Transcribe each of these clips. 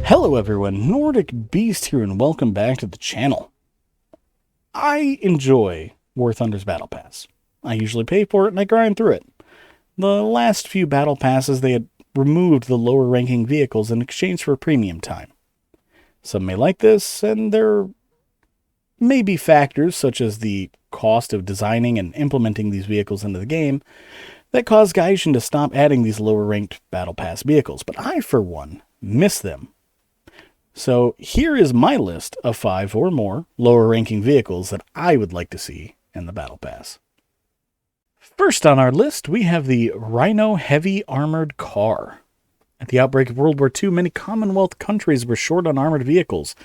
Hello everyone, Nordic Beast here and welcome back to the channel. I enjoy Warthunder's Battle Pass. I usually pay for it and I grind through it. The last few Battle Passes they had removed the lower ranking vehicles in exchange for premium time. Some may like this, and there may be factors such as the cost of designing and implementing these vehicles into the game that cause Gaijin to stop adding these lower ranked Battle Pass vehicles, but I for one miss them. So here is my list of 5 or more lower ranking vehicles that I would like to see in the Battle Pass. First on our list, we have the Rhino Heavy Armored Car. At the outbreak of World War II, many Commonwealth countries were short on armored vehicles,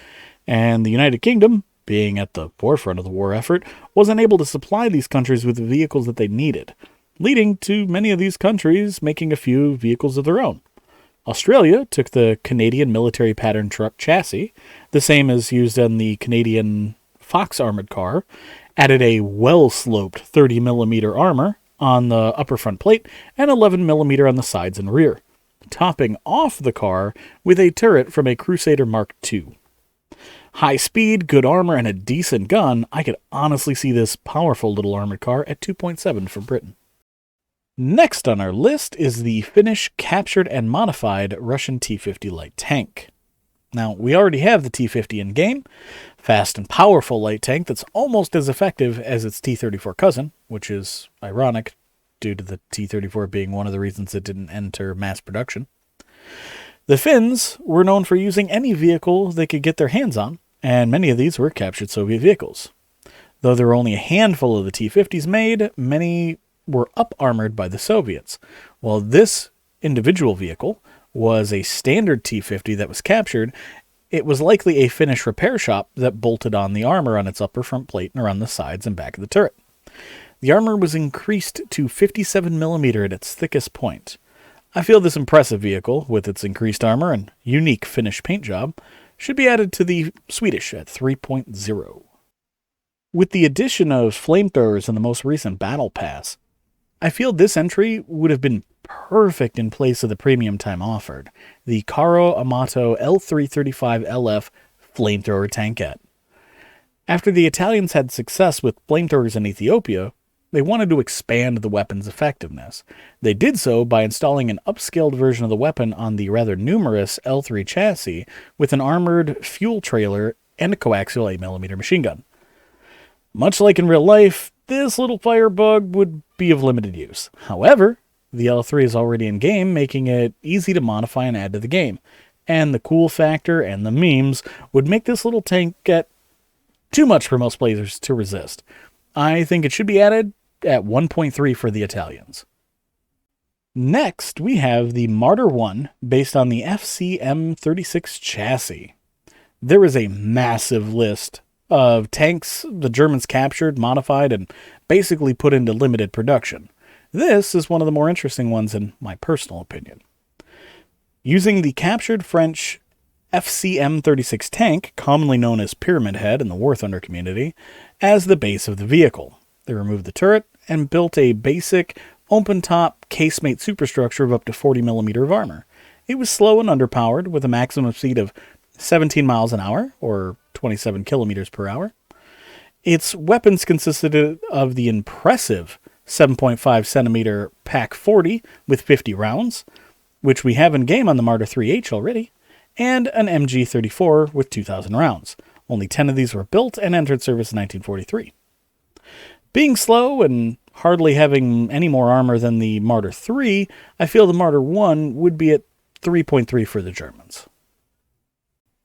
and the United Kingdom, being at the forefront of the war effort, was unable to supply these countries with the vehicles that they needed, leading to many of these countries making a few vehicles of their own. Australia took the Canadian military pattern truck chassis, the same as used on the Canadian Fox armored car, added a well-sloped 30mm armor on the upper front plate and 11mm on the sides and rear, topping off the car with a turret from a Crusader Mark II. High speed, good armor, and a decent gun, I could honestly see this powerful little armored car at 2.7 for Britain. Next on our list is the Finnish captured and modified Russian T-50 light tank. Now, we already have the T-50 in-game, fast and powerful light tank that's almost as effective as its T-34 cousin, which is ironic due to the T-34 being one of the reasons it didn't enter mass production. The Finns were known for using any vehicle they could get their hands on, and many of these were captured Soviet vehicles. Though there were only a handful of the T-50s made, many were up-armored by the Soviets. While this individual vehicle was a standard T-50 that was captured, it was likely a Finnish repair shop that bolted on the armor on its upper front plate and around the sides and back of the turret. The armor was increased to 57mm at its thickest point. I feel this impressive vehicle, with its increased armor and unique Finnish paint job, should be added to the Swedish at 3.0. With the addition of flamethrowers in the most recent Battle Pass, I feel this entry would have been perfect in place of the premium time offered, the Caro Amato L335LF flamethrower tankette. After the Italians had success with flamethrowers in Ethiopia, they wanted to expand the weapon's effectiveness. They did so by installing an upscaled version of the weapon on the rather numerous L3 chassis with an armored fuel trailer and a coaxial 8mm machine gun. Much like in real life, this little firebug would be of limited use. However, the L3 is already in-game, making it easy to modify and add to the game, and the cool factor and the memes would make this little tank get too much for most players to resist. I think it should be added at 1.3 for the Italians. Next, we have the Martyr 1, based on the FCM36 chassis. There is a massive list of tanks the Germans captured, modified, and basically put into limited production. This is one of the more interesting ones in my personal opinion. Using the captured French FCM36 tank, commonly known as Pyramid Head in the Warthunder community, as the base of the vehicle. They removed the turret and built a basic open-top casemate superstructure of up to 40mm of armor. It was slow and underpowered, with a maximum speed of 17 miles an hour, or 27 kilometers per hour. Its weapons consisted of the impressive 7.5 centimeter Pak 40 with 50 rounds, which we have in game on the Martyr 3H already, and an MG 34 with 2,000 rounds. Only 10 of these were built and entered service in 1943. Being slow and hardly having any more armor than the Martyr 3, I feel the Martyr 1 would be at 3.3 for the Germans.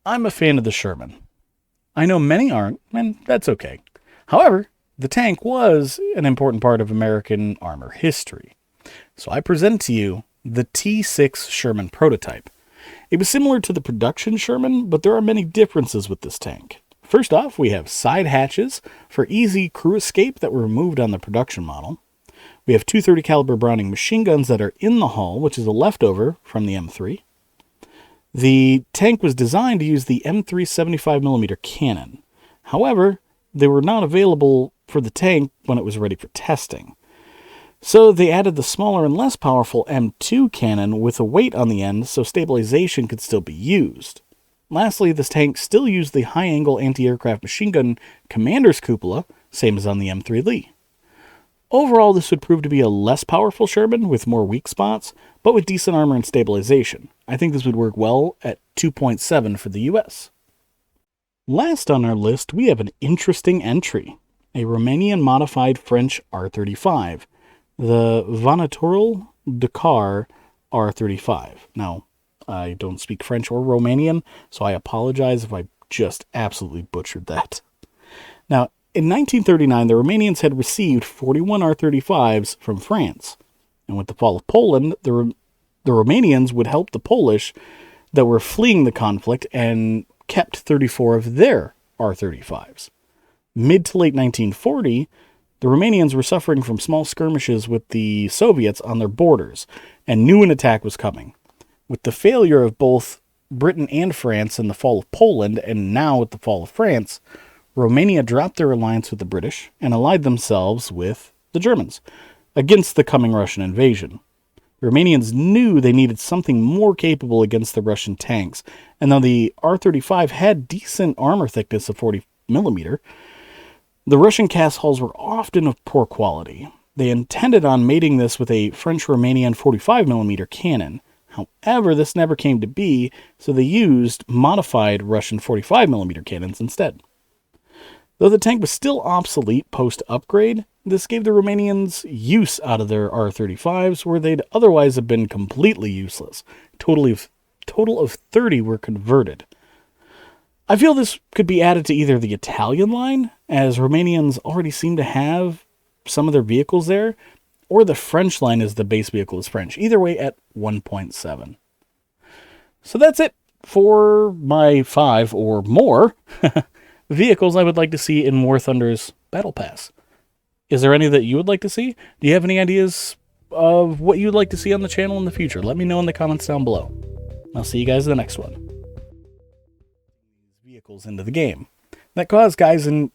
I'm a fan of the Sherman. I know many aren't, and that's okay. However, the tank was an important part of American armor history. So I present to you the T6 Sherman prototype. It was similar to the production Sherman, but there are many differences with this tank. First off, we have side hatches for easy crew escape that were removed on the production model. We have 230 caliber Browning machine guns that are in the hull, which is a leftover from the M3. The tank was designed to use the M3 75mm cannon. However, they were not available for the tank when it was ready for testing. So they added the smaller and less powerful M2 cannon with a weight on the end so stabilization could still be used. Lastly, this tank still used the high-angle anti-aircraft machine gun commander's cupola, same as on the M3 Lee. Overall, this would prove to be a less powerful Sherman with more weak spots, but with decent armor and stabilization. I think this would work well at 2.7 for the US. Last on our list, we have an interesting entry, a Romanian-modified French R-35, the Vanatourul Dakar R-35. Now, I don't speak French or Romanian, so I apologize if I just absolutely butchered that. Now, in 1939, the Romanians had received 41 R-35s from France, and with the fall of Poland, the Romanians would help the Polish that were fleeing the conflict and kept 34 of their R-35s. Mid to late 1940, the Romanians were suffering from small skirmishes with the Soviets on their borders, and knew an attack was coming. With the failure of both Britain and France in the fall of Poland, and now with the fall of France, Romania dropped their alliance with the British and allied themselves with the Germans against the coming Russian invasion. The Romanians knew they needed something more capable against the Russian tanks, and though the R-35 had decent armor thickness of 40 millimeter, the Russian cast hulls were often of poor quality. They intended on mating this with a French-Romanian 45 millimeter cannon. However, this never came to be, so they used modified Russian 45 millimeter cannons instead. Though the tank was still obsolete post-upgrade, this gave the Romanians use out of their R-35s where they'd otherwise have been completely useless. Total of 30 were converted. I feel this could be added to either the Italian line, as Romanians already seem to have some of their vehicles there, or the French line as the base vehicle is French. Either way at 1.7. So that's it for my 5 or more vehicles I would like to see in Warthunder's Battle Pass. Is there any that you would like to see? Do you have any ideas of what you'd like to see on the channel in the future? Let me know in the comments down below. I'll see you guys in the next one. Vehicles into the game that cause guys and